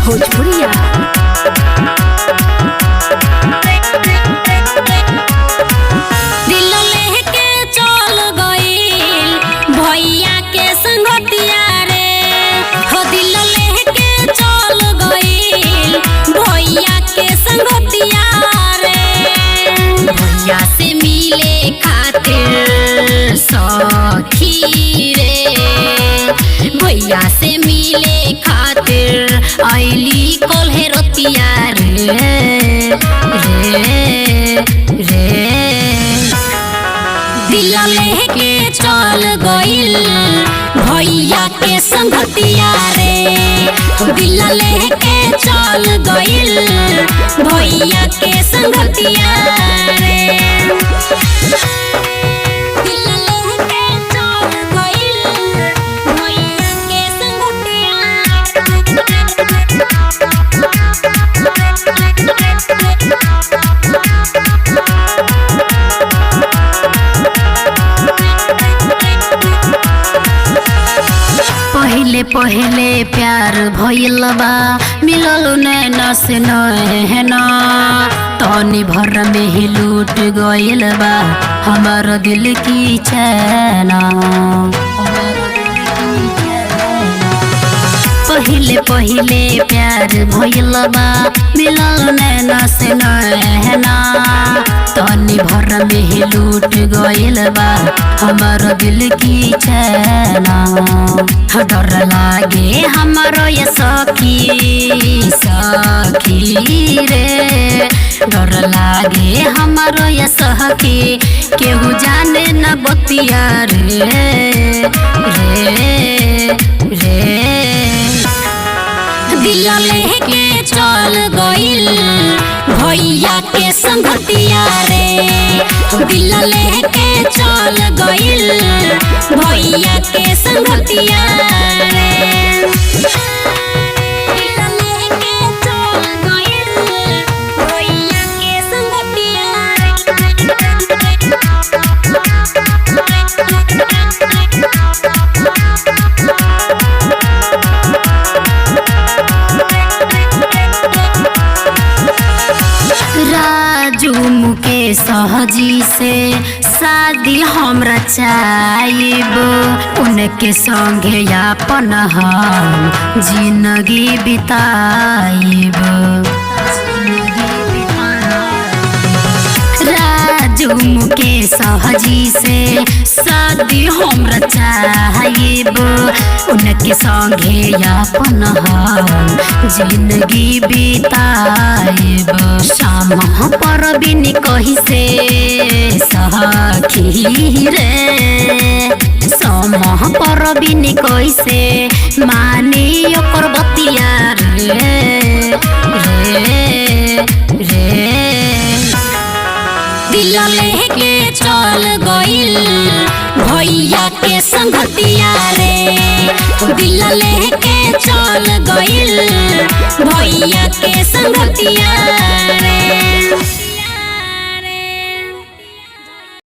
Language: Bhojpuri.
भोजपुरिया। दिल लेके चल गइल भैया के संगतिया रे, हो दिल लेके चल गइल भैया के संगतिया रे। भैया से मिले खातिर सखी रे, भैया से मिले खातिर आइली कोल्हे रतिया रे रे। दिल लेके चल गइल भैया के संगतिया रे, दिल लेके चल गइल भैया के संगतिया रे। दिल लेके चल गइल भैया के संगतिया। पहले पहले प्यार भइल बा मिलल नैना से नैना, तनी भर में ही लूट गइल बा हमार दिल की चैना। पहले पहले प्यार भइल बा मिलल नैना से नैना, तनी भर में ही लूट गइल बा हमार दिल की चैना। डर लागे हमारो ये सखी सखी रे, डर लागे हमारो ये सखी केहू जाने न बतिया रे रे रे। दिल लेके चल गइल भैया के संगतिया रे, दिल लेके चल गइल भैया के संगतिया रे। दिल लेके चल गइल भैया के संगतिया राजू मुकेश सहजी से शादी हमरा चाहब, उनके संगे अपन हम जिंदगी बिताइब। राजू मुकेश सहजी से शादी हमरा चाहब, उनके संगे अपन हम जिंदगी बिताइब। शाम पर बिन कही से सखी रे, शाम पर बिन कही से मानी ओकर बतिया रे रे रे। दिल लेके चल गइल भैया के संगतिया रे, दिल लेके चल गइल भैया के संगतिया रे।